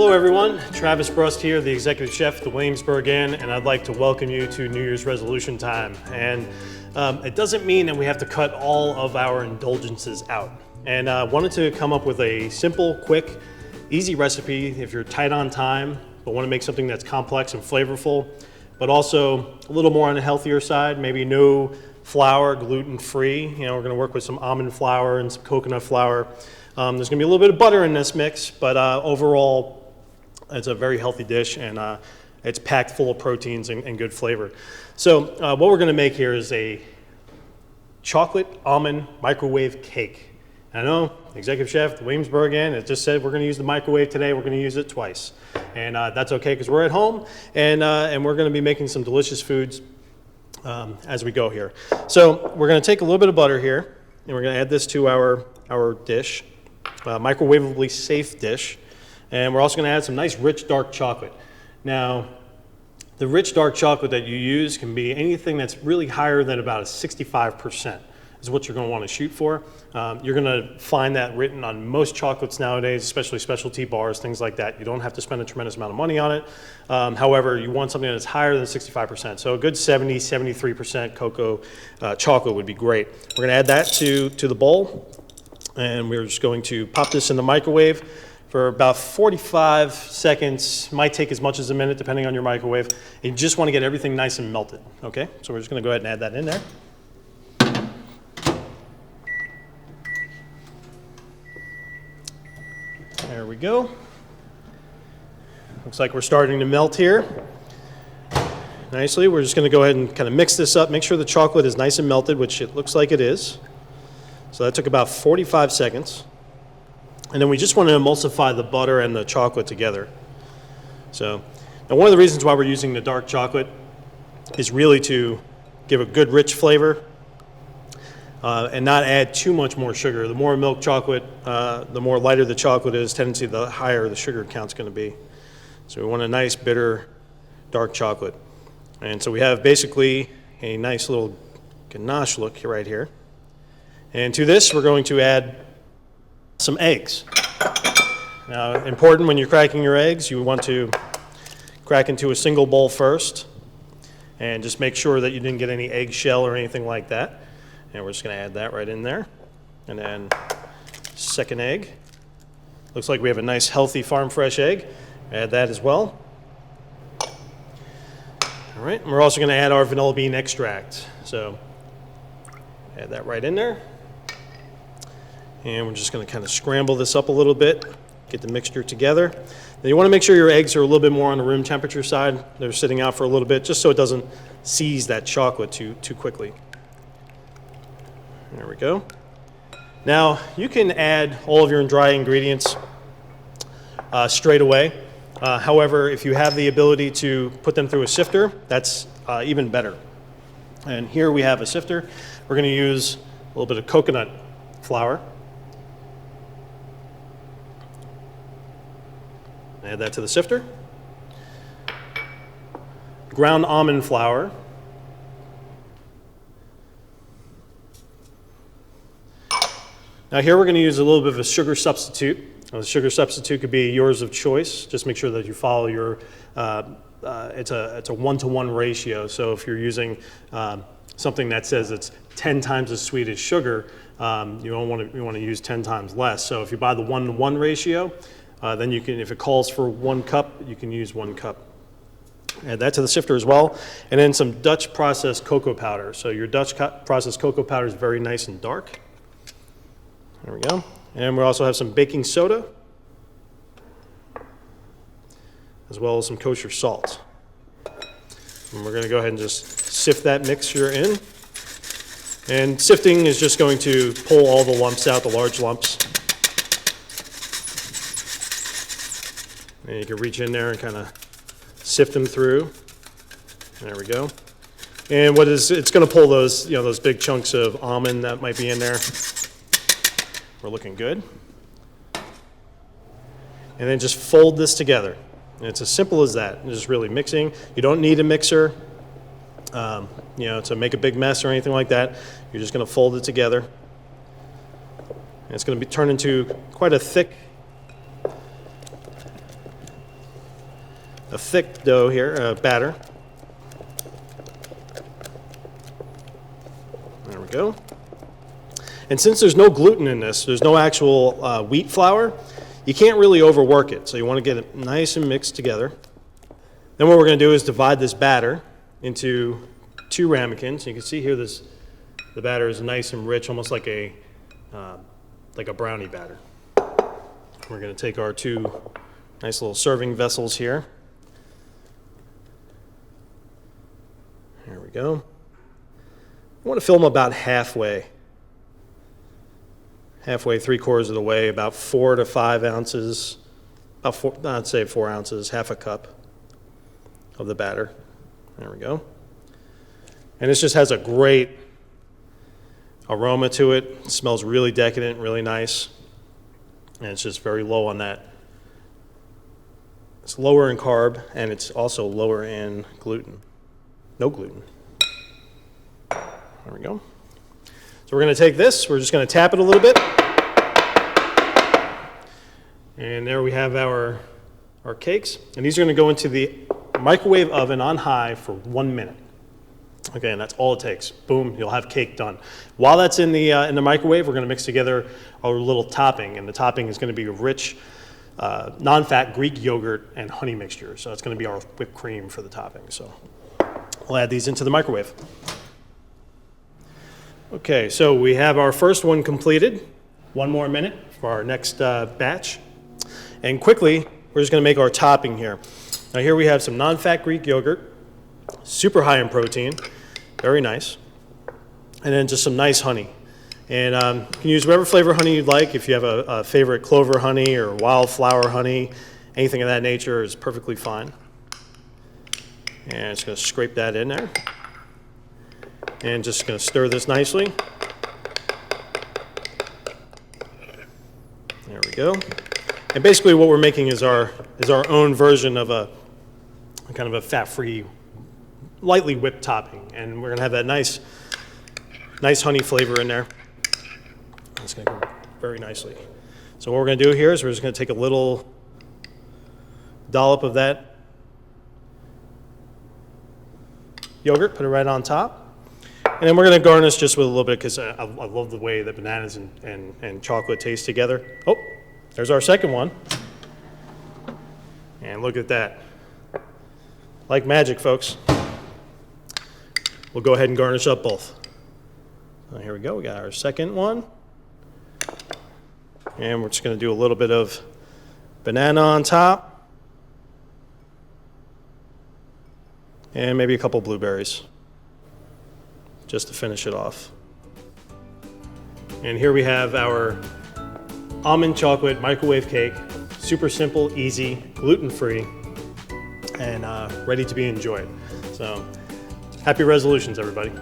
Hello everyone, Travis Brust here, the Executive Chef at the Williamsburg Inn, and I'd like to welcome you to New Year's resolution time. And it doesn't mean that we have to cut all of our indulgences out. And I wanted to come up with a simple, quick, easy recipe if you're tight on time, but want to make something that's complex and flavorful, but also a little more on the healthier side, maybe no flour, gluten-free. You know, we're going to work with some almond flour and some coconut flour. There's going to be a little bit of butter in this mix, but overall, it's a very healthy dish, and it's packed full of proteins and good flavor. So what we're going to make here is a chocolate almond microwave cake. I know, Executive Chef, the Williamsburg Inn, it just said we're going to use the microwave today. We're going to use it twice, and that's okay because we're at home, and we're going to be making some delicious foods as we go here. So we're going to take a little bit of butter here, and we're going to add this to our dish. Microwavably safe dish, and we're also going to add some nice rich dark chocolate. Now, the rich dark chocolate that you use can be anything that's really higher than about a 65% is what you're going to want to shoot for. You're going to find that written on most chocolates nowadays, especially specialty bars, things like that. You don't have to spend a tremendous amount of money on it. However, you want something that's higher than 65%. So a good 70, 73% cocoa chocolate would be great. We're going to add that to the bowl. And we're just going to pop this in the microwave for about 45 seconds. Might take as much as a minute depending on your microwave. And you just want to get everything nice and melted, okay? So we're just going to go ahead and add that in there. There we go. Looks like we're starting to melt here nicely. We're just going to go ahead and kind of mix this up. Make sure the chocolate is nice and melted, which it looks like it is. So that took about 45 seconds. And then we just want to emulsify the butter and the chocolate together. So, now one of the reasons why we're using the dark chocolate is really to give a good rich flavor and not add too much more sugar. The more milk chocolate, the more lighter the chocolate is, tendency the higher the sugar count's going to be. So we want a nice bitter dark chocolate. And so we have basically a nice little ganache look right here. And to this, we're going to add some eggs. Now, important when you're cracking your eggs, you want to crack into a single bowl first, and just make sure that you didn't get any eggshell or anything like that. And we're just going to add that right in there. And then second egg. Looks like we have a nice, healthy, farm-fresh egg. Add that as well. All right, and we're also going to add our vanilla bean extract. So add that right in there. And we're just going to kind of scramble this up a little bit, get the mixture together. Now you want to make sure your eggs are a little bit more on the room temperature side. They're sitting out for a little bit just so it doesn't seize that chocolate too quickly. There we go. Now you can add all of your dry ingredients straight away. However, if you have the ability to put them through a sifter, that's even better. And here we have a sifter. We're going to use a little bit of coconut flour. Add that to the sifter. Ground almond flour. Now here we're going to use a little bit of a sugar substitute. The sugar substitute could be yours of choice. Just make sure that you follow your, it's a 1-to-1 ratio. So if you're using something that says it's 10 times as sweet as sugar, you want to use 10 times less. So if you buy the 1-to-1 ratio, then you can, if it calls for 1 cup, you can use 1 cup. Add that to the sifter as well. And then some Dutch processed cocoa powder. So your Dutch processed cocoa powder is very nice and dark. There we go. And we also have some baking soda, as well as some kosher salt. And we're going to go ahead and just sift that mixture in. And sifting is just going to pull all the lumps out, the large lumps. And you can reach in there and kind of sift them through. There we go. And it's going to pull those, those big chunks of almond that might be in there. We're looking good. And then just fold this together. And it's as simple as that. Just really mixing. You don't need a mixer, to make a big mess or anything like that. You're just going to fold it together. And it's going to be turned into quite a thick a thick dough here, batter. There we go. And since there's no gluten in this, there's no actual wheat flour, you can't really overwork it. So you want to get it nice and mixed together. Then what we're going to do is divide this batter into 2 ramekins. You can see here the batter is nice and rich, almost like a brownie batter. We're going to take our 2 nice little serving vessels here. There we go. I want to fill them about halfway, 3/4 of the way, about 4 to 5 ounces, I'd say 4 ounces, half a cup of the batter. There we go. And this just has a great aroma to it. It smells really decadent, really nice. And it's just very low on that. It's lower in carb, and it's also lower in gluten. No gluten. There we go. So we're going to take this, we're just going to tap it a little bit. And there we have our cakes. And these are going to go into the microwave oven on high for 1 minute. Okay, and that's all it takes. Boom, you'll have cake done. While that's in the microwave, we're going to mix together our little topping. And the topping is going to be a rich, non-fat Greek yogurt and honey mixture. So it's going to be our whipped cream for the topping. So we'll add these into the microwave. Okay, so we have our first one completed. 1 more minute for our next batch. And quickly, we're just going to make our topping here. Now here we have some non-fat Greek yogurt, super high in protein, very nice. And then just some nice honey. And you can use whatever flavor honey you'd like. If you have a favorite clover honey or wildflower honey, anything of that nature is perfectly fine. And just going to scrape that in there. And just going to stir this nicely. There we go. And basically what we're making is our own version of a kind of a fat-free, lightly whipped topping. And we're going to have that nice honey flavor in there. It's going to go very nicely. So what we're going to do here is we're just going to take a little dollop of that yogurt, put it right on top. And then we're going to garnish just with a little bit because I love the way that bananas and chocolate taste together. Oh, there's our second one. And look at that. Like magic, folks. We'll go ahead and garnish up both. So here we go. We got our second one. And we're just going to do a little bit of banana on top. And maybe a couple blueberries, just to finish it off. And here we have our almond chocolate microwave cake. Super simple, easy, gluten-free, and ready to be enjoyed. So happy resolutions, everybody.